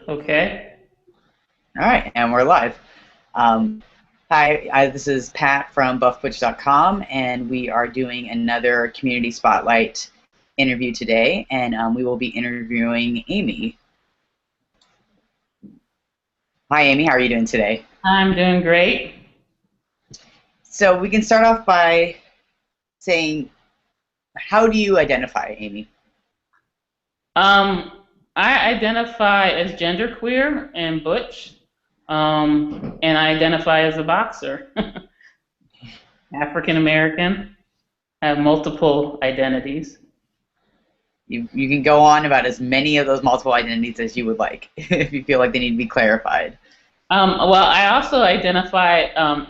Okay. All right, and we're live. Um, Hi, this is Pat from buffbutch.com, and we are doing another Community Spotlight interview today, and we will be interviewing Amy. Hi, Amy. How are you doing today? I'm doing great. So we can start off by saying, how do you identify, Amy? Um, I identify as genderqueer and butch, and I identify as a boxer, African American. I have multiple identities. You can go on about as many of those multiple identities as you would like, if you feel like they need to be clarified. Well, I also identify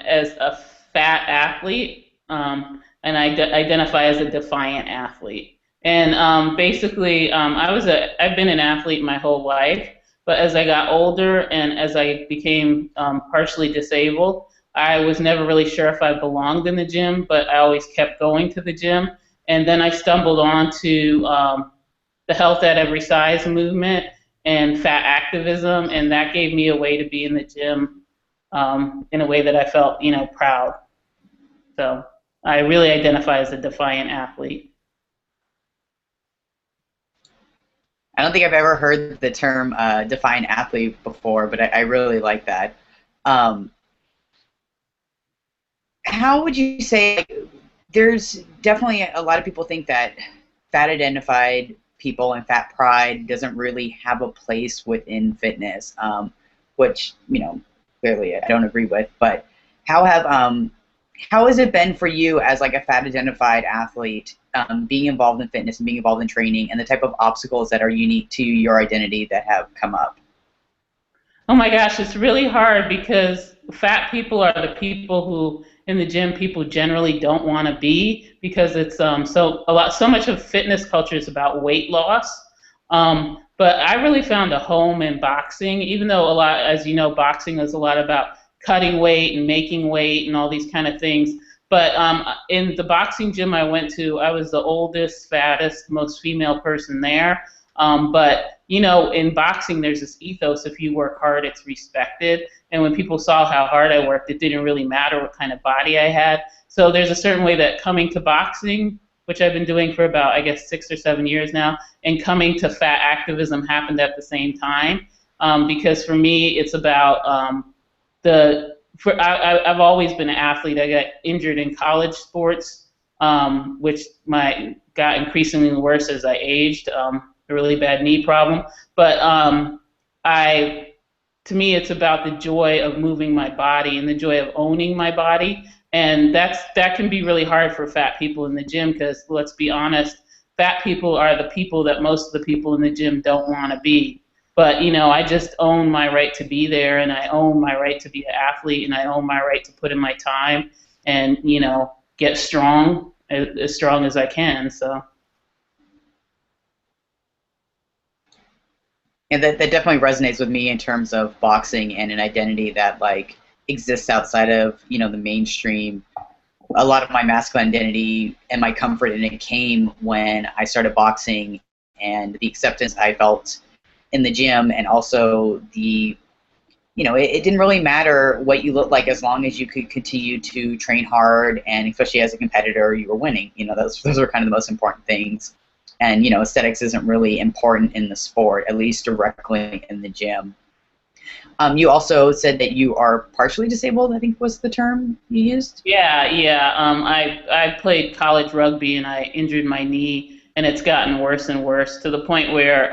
as a fat athlete, and identify as a defiant athlete. And basically, I've been an athlete my whole life, but as I got older and as I became partially disabled, I was never really sure if I belonged in the gym, but I always kept going to the gym. And then I stumbled onto the Health at Every Size movement and fat activism, and that gave me a way to be in the gym in a way that I felt, proud. So I really identify as a defiant athlete. I don't think I've ever heard the term defiant athlete before, but I really like that. Um, how would you say, like, there's definitely a lot of people think that fat identified people and fat pride doesn't really have a place within fitness, which, clearly I don't agree with. But how have how has it been for you as like a fat identified athlete, being involved in fitness and being involved in training, and the type of obstacles that are unique to your identity that have come up? Oh my gosh, it's really hard because fat people are the people who in the gym people generally don't want to be because it's so much of fitness culture is about weight loss. But I really found a home in boxing, even though a lot, as you know, boxing is a lot about cutting weight and making weight and all these kind of things. But in the boxing gym I went to, I was the oldest, fattest, most female person there. But in boxing, there's this ethos: if you work hard, it's respected. And when people saw how hard I worked, it didn't really matter what kind of body I had. So there's a certain way that coming to boxing, which I've been doing for about, I guess, 6 or 7 years now, and coming to fat activism happened at the same time. Because for me, it's about I've always been an athlete. I got injured in college sports, which got increasingly worse as I aged. A really bad knee problem. But I, to me, it's about the joy of moving my body and the joy of owning my body, and that can be really hard for fat people in the gym because let's be honest, fat people are the people that most of the people in the gym don't want to be. But I just own my right to be there, and I own my right to be an athlete, and I own my right to put in my time and get strong as strong as I can. So. And that definitely resonates with me in terms of boxing and an identity that like exists outside of the mainstream. A lot of my masculine identity and my comfort in it came when I started boxing, and the acceptance I felt in the gym, and also it didn't really matter what you looked like as long as you could continue to train hard, and especially as a competitor, you were winning. Those are kind of the most important things. And aesthetics isn't really important in the sport, at least directly in the gym. You also said that you are partially disabled, I think was the term you used. Yeah, yeah. I played college rugby and I injured my knee, and it's gotten worse and worse to the point where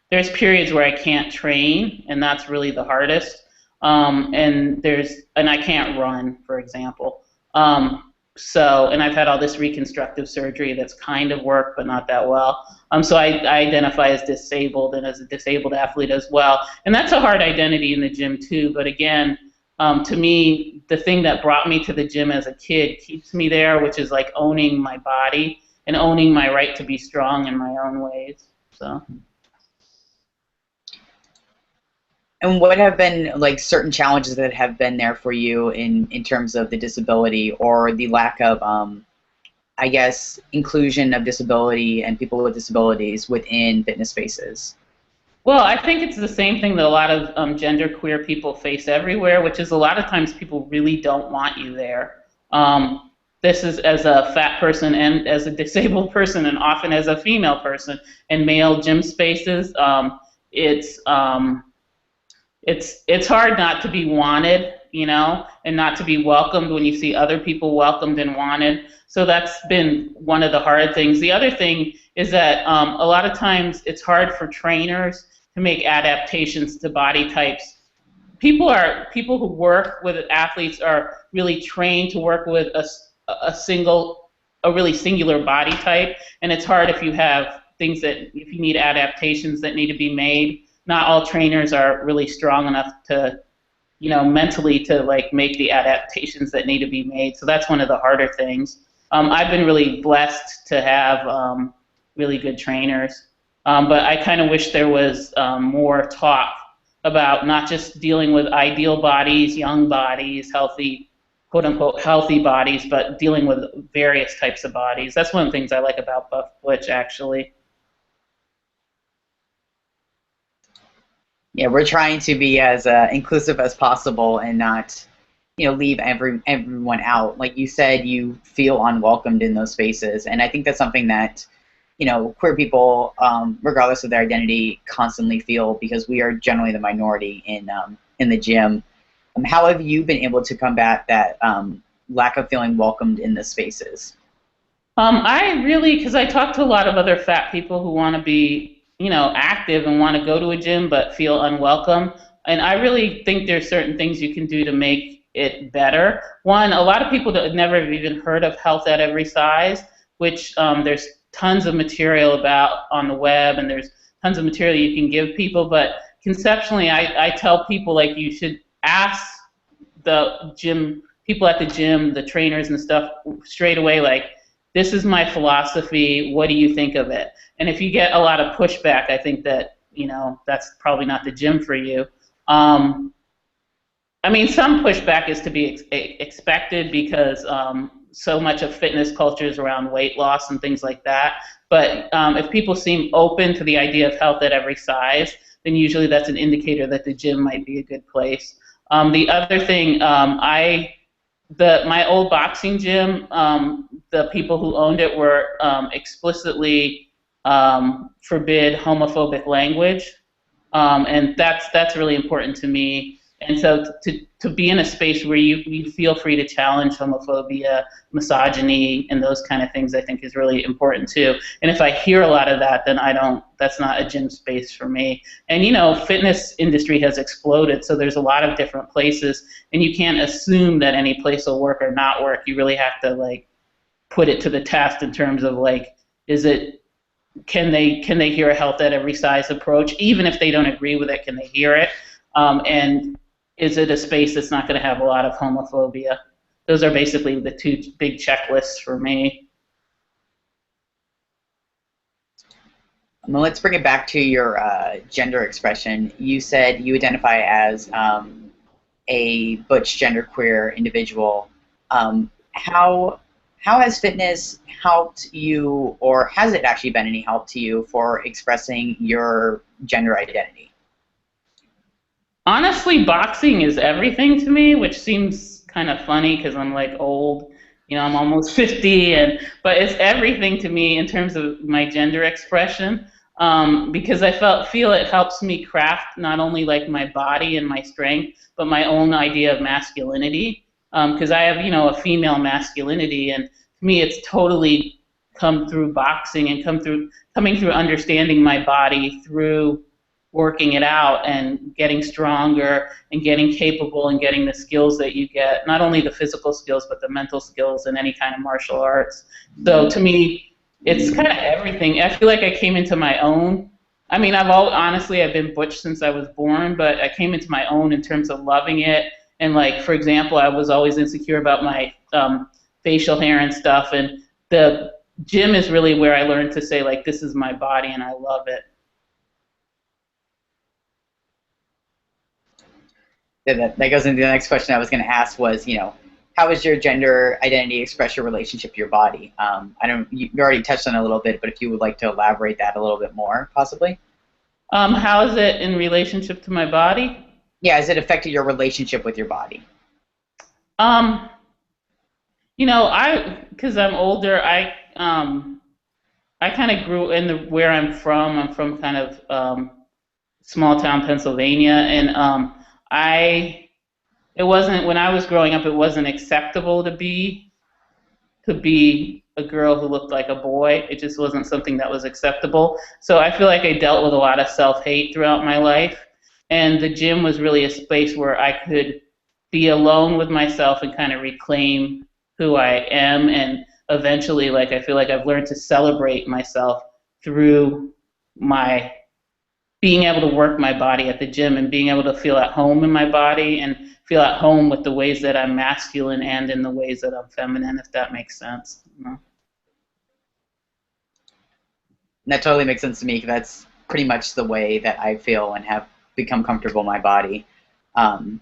there's periods where I can't train, and that's really the hardest. And I can't run, for example. And I've had all this reconstructive surgery that's kind of worked, but not that well. So I identify as disabled and as a disabled athlete as well. And that's a hard identity in the gym too. But again, to me, the thing that brought me to the gym as a kid keeps me there, which is like owning my body and owning my right to be strong in my own ways. So. And what have been like certain challenges that have been there for you in terms of the disability or the lack of, I guess, inclusion of disability and people with disabilities within fitness spaces? Well, I think it's the same thing that a lot of genderqueer people face everywhere, which is a lot of times people really don't want you there. This is as a fat person and as a disabled person, and often as a female person in male gym spaces. It's um, it's hard not to be wanted, and not to be welcomed when you see other people welcomed and wanted. So that's been one of the hard things. The other thing is that a lot of times it's hard for trainers to make adaptations to body types. People who work with athletes are really trained to work with a really singular body type, and it's hard if you have things that if you need adaptations that need to be made. Not all trainers are really strong enough to, mentally to like make the adaptations that need to be made. So that's one of the harder things. I've been really blessed to have really good trainers, but I kind of wish there was more talk about not just dealing with ideal bodies, young bodies, healthy, quote unquote, healthy bodies, but dealing with various types of bodies. That's one of the things I like about Butch, actually. Yeah, we're trying to be as inclusive as possible and not, leave everyone out. Like you said, you feel unwelcomed in those spaces, and I think that's something that, queer people, regardless of their identity, constantly feel because we are generally the minority in the gym. How have you been able to combat that lack of feeling welcomed in the spaces? I really, because I talk to a lot of other fat people who want to be, active and want to go to a gym but feel unwelcome. And I really think there's certain things you can do to make it better. One, a lot of people that have never even heard of health at every size, which there's tons of material about on the web, and there's tons of material you can give people. But conceptually, I tell people like you should ask the gym people at the gym, the trainers and stuff, straight away, like, this is my philosophy, what do you think of it? And if you get a lot of pushback, I think that, that's probably not the gym for you. I mean, some pushback is to be expected because so much of fitness culture is around weight loss and things like that. But if people seem open to the idea of health at every size, then usually that's an indicator that the gym might be a good place. The other thing, my old boxing gym, the people who owned it were explicitly forbid homophobic language, and that's really important to me. And so to be in a space where you feel free to challenge homophobia, misogyny, and those kind of things, I think is really important too. And if I hear a lot of that, then that's not a gym space for me. And fitness industry has exploded, so there's a lot of different places, and you can't assume that any place will work or not work. You really have to like put it to the test in terms of like, can they hear a health at every size approach? Even if they don't agree with it, can they hear it? And is it a space that's not going to have a lot of homophobia? Those are basically the two big checklists for me. Well, let's bring it back to your gender expression. You said you identify as a butch genderqueer individual. How has fitness helped you, or has it actually been any help to you for expressing your gender identity? Honestly, boxing is everything to me, which seems kind of funny because I'm like old, I'm almost 50, but it's everything to me in terms of my gender expression, because I feel it helps me craft not only like my body and my strength, but my own idea of masculinity, because I have a female masculinity, and to me it's totally come through boxing and coming through understanding my body through working it out and getting stronger and getting capable and getting the skills that you get, not only the physical skills, but the mental skills in any kind of martial arts. So to me, it's kind of everything. I feel like I came into my own. I mean, honestly, I've been butch since I was born, but I came into my own in terms of loving it. And like, for example, I was always insecure about my facial hair and stuff. And the gym is really where I learned to say, like, this is my body and I love it. That goes into the next question I was going to ask was, how is your gender identity express your relationship to your body? You already touched on it a little bit, but if you would like to elaborate that a little bit more, possibly. How is it in relationship to my body? Yeah, has it affected your relationship with your body? Um, because I'm older, I kind of grew in the where I'm from. I'm from kind of small town Pennsylvania, and I it wasn't when I was growing up. It wasn't acceptable to be a girl who looked like a boy. It just wasn't something that was acceptable. So I feel like I dealt with a lot of self-hate throughout my life. And the gym was really a space where I could be alone with myself and kind of reclaim who I am. And eventually, like, I feel like I've learned to celebrate myself through my being able to work my body at the gym and being able to feel at home in my body and feel at home with the ways that I'm masculine and in the ways that I'm feminine, if that makes sense. And that totally makes sense to me, 'cause that's pretty much the way that I feel and have become comfortable in my body. Um,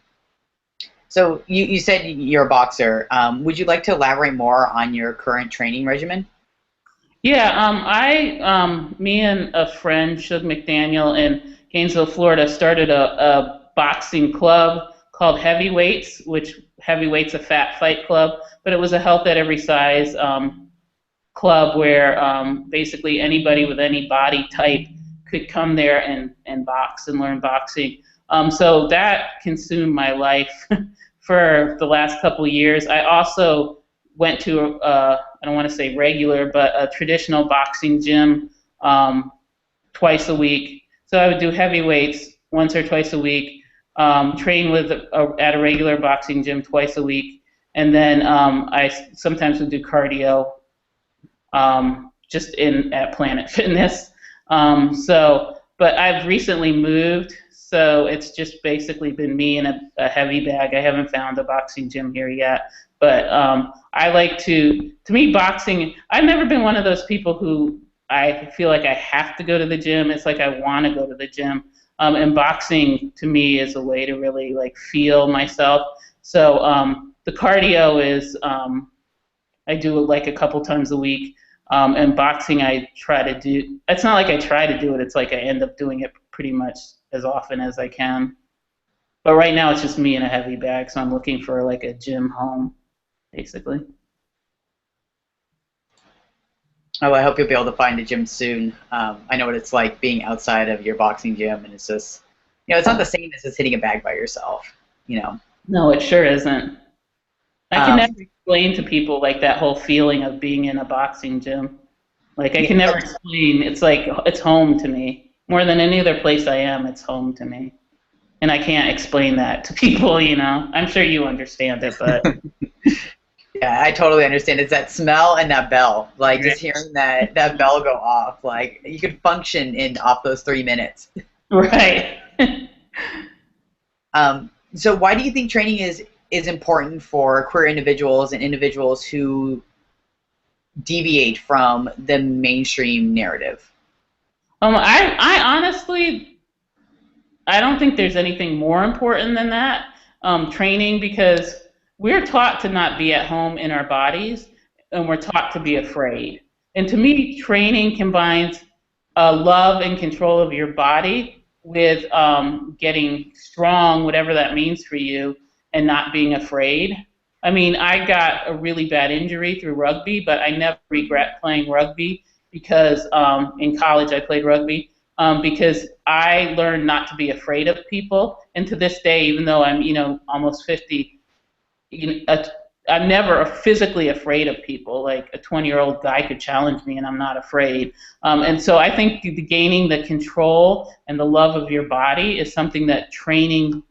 so you said you're a boxer. Would you like to elaborate more on your current training regimen? Yeah, me and a friend, Shug McDaniel, in Gainesville, Florida, started a boxing club called Heavyweights, which Heavyweights a fat fight club, but it was a health at every size club where basically anybody with any body type could come there and box and learn boxing. So that consumed my life for the last couple of years. I also went to I don't want to say regular, but a traditional boxing gym twice a week. So I would do heavy weights once or twice a week, train at a regular boxing gym twice a week, and then I sometimes would do cardio just in at Planet Fitness. But I've recently moved, so it's just basically been me in a heavy bag. I haven't found a boxing gym here yet, but I like to me, boxing. I've never been one of those people who I feel like I have to go to the gym. It's like I want to go to the gym. And boxing to me is a way to really like feel myself. So the cardio is I do it like a couple times a week. And boxing, I try to do. It's not like I try to do it. It's like I end up doing it pretty much as often as I can. But right now, it's just me in a heavy bag, so I'm looking for like a gym home, basically. Oh, I hope you'll be able to find a gym soon. I know what it's like being outside of your boxing gym, and it's just, it's not the same as just hitting a bag by yourself. You know. No, it sure isn't. I can Um, never explain to people like that whole feeling of being in a boxing gym. Like I yeah, can never explain. It's like it's home to me more than any other place I am. It's home to me. And I can't explain that to people. I'm sure you understand it, but yeah, I totally understand. It's that smell and that bell. Like right. just hearing that bell go off. Like you could function in off those 3 minutes. Right. So why do you think training is important for queer individuals and individuals who deviate from the mainstream narrative? I honestly, I don't think there's anything more important than that training because we're taught to not be at home in our bodies and we're taught to be afraid. And to me, training combines love and control of your body with getting strong, whatever that means for you, and not being afraid. I mean, I got a really bad injury through rugby, but I never regret playing rugby because in college I played rugby because I learned not to be afraid of people. And to this day, even though I'm, almost 50, I'm never physically afraid of people. Like a 20-year-old guy could challenge me and I'm not afraid. And so I think gaining the control and the love of your body is something that training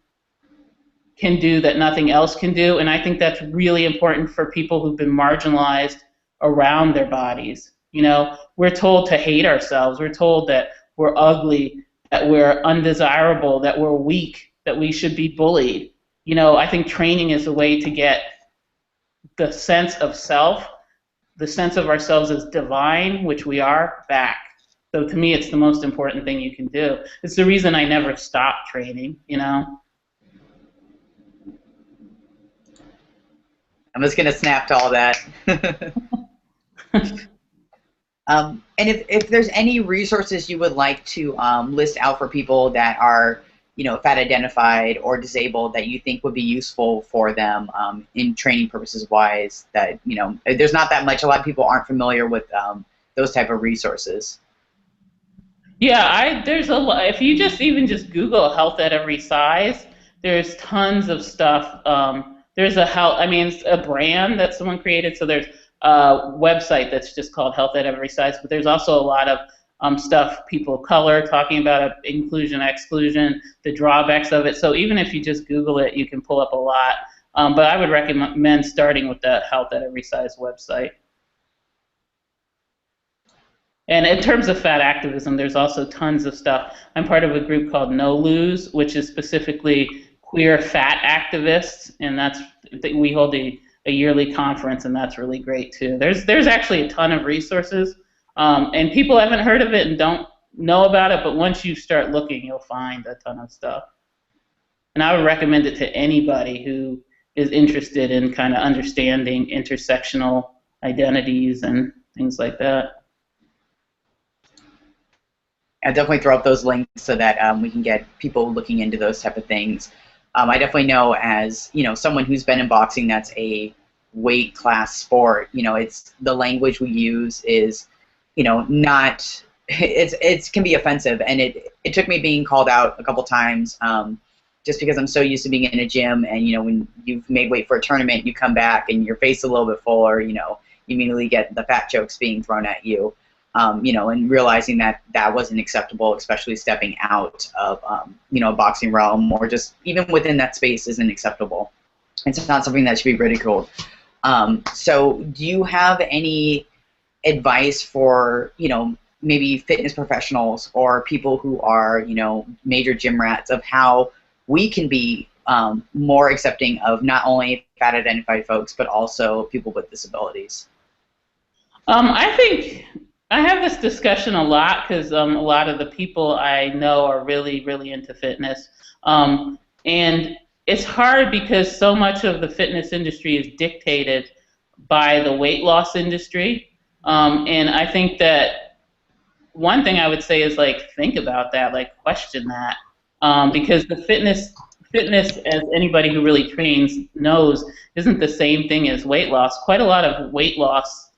can do that nothing else can do. And I think that's really important for people who've been marginalized around their bodies. We're told to hate ourselves. We're told that we're ugly, that we're undesirable, that we're weak, that we should be bullied. I think training is a way to get the sense of self, the sense of ourselves as divine, which we are, back. So to me, it's the most important thing you can do. It's the reason I never stopped training. I'm just gonna snap to all that. And if there's any resources you would like to list out for people that are, fat identified or disabled that you think would be useful for them in training purposes wise, that, there's not that much, a lot of people aren't familiar with those type of resources. Yeah, there's a lot. If you just Google health at every size, there's tons of stuff. There's a health, I mean, it's a brand that someone created. So there's a website that's just called Health at Every Size, but there's also a lot of stuff, people of color talking about inclusion, exclusion, the drawbacks of it. So even if you just Google it, you can pull up a lot. But I would recommend starting with the Health at Every Size website. And in terms of fat activism, there's also tons of stuff. I'm part of a group called NOLOSE, which is specifically queer fat activists, and we hold a yearly conference, and that's really great too. There's actually a ton of resources, and people haven't heard of it and don't know about it, but once you start looking, you'll find a ton of stuff. And I would recommend it to anybody who is interested in kind of understanding intersectional identities and things like that. I'll definitely throw up those links so that we can get people looking into those type of things. I definitely know, as someone who's been in boxing, that's a weight class sport. It's the language we use is, not, it can be offensive, and it took me being called out a couple times, just because I'm so used to being in a gym, and when you've made weight for a tournament, you come back and your face is a little bit fuller, you immediately get the fat jokes being thrown at you. And realizing that wasn't acceptable, especially stepping out of, a boxing realm, or just even within that space isn't acceptable. It's not something that should be ridiculed. So do you have any advice for, maybe fitness professionals or people who are, major gym rats, of how we can be more accepting of not only fat identified folks, but also people with disabilities? I think I have this discussion a lot because a lot of the people I know are really, really into fitness. And it's hard because so much of the fitness industry is dictated by the weight loss industry. And I think that one thing I would say is, think about that, question that. Because the fitness, as anybody who really trains knows, isn't the same thing as weight loss. Quite a lot of weight loss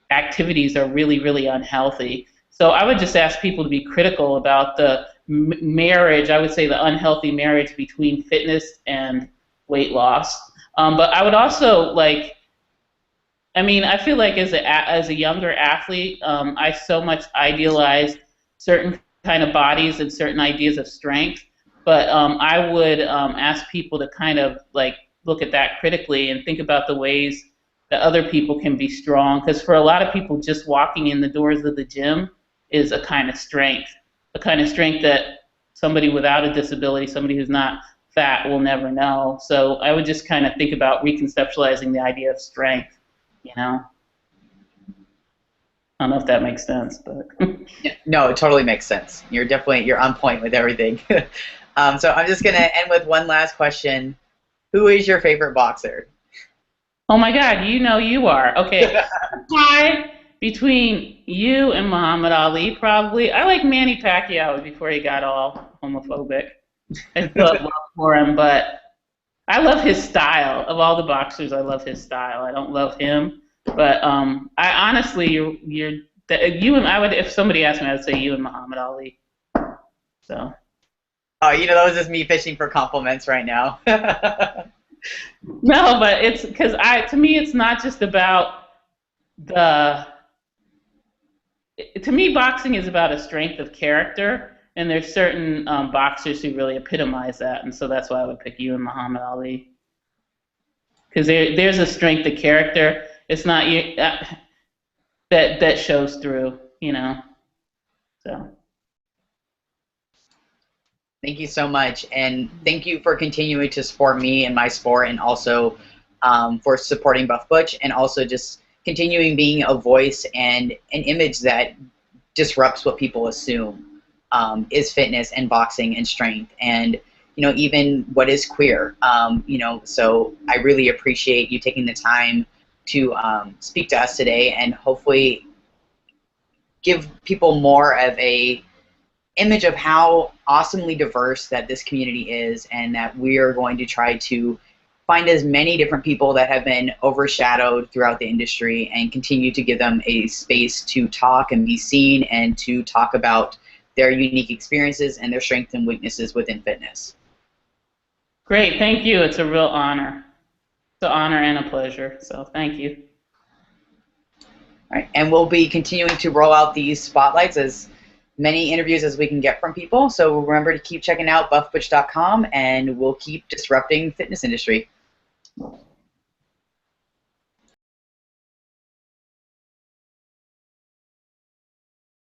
activities are really, really unhealthy. So I would just ask people to be critical about the marriage, I would say the unhealthy marriage between fitness and weight loss. But I would also I feel like as a younger athlete, I so much idealized certain kind of bodies and certain ideas of strength. But I would ask people to kind of look at that critically and think about the ways that other people can be strong, because for a lot of people, just walking in the doors of the gym is a kind of strength that somebody without a disability, somebody who's not fat, will never know. So I would just kind of think about reconceptualizing the idea of strength, I don't know if that makes sense, but. No, it totally makes sense. You're on point with everything. So I'm just going to end with one last question. Who is your favorite boxer? Oh my God, you are. Okay. Tie between you and Muhammad Ali, probably. I like Manny Pacquiao before he got all homophobic. I still have love for him, but I love his style. Of all the boxers, I love his style. I don't love him, but I honestly, I would, if somebody asked me, I would say you and Muhammad Ali. So. Oh, that was just me fishing for compliments right now. No, but it's because to me, it's not just about to me, boxing is about a strength of character, and there's certain boxers who really epitomize that, and so that's why I would pick you and Muhammad Ali. Because there's a strength of character. It's not that shows through, So. Thank you so much, and thank you for continuing to support me and my sport, and also for supporting Buff Butch, and also just continuing being a voice and an image that disrupts what people assume is fitness and boxing and strength, and even what is queer. So I really appreciate you taking the time to speak to us today, and hopefully give people more of a image of how awesomely diverse that this community is, and that we are going to try to find as many different people that have been overshadowed throughout the industry and continue to give them a space to talk and be seen and to talk about their unique experiences and their strengths and weaknesses within fitness. Great, thank you. It's a real honor. It's an honor and a pleasure, so thank you. All right, and we'll be continuing to roll out these spotlights, as many interviews as we can get from people. So remember to keep checking out buffbutch.com, and we'll keep disrupting the fitness industry.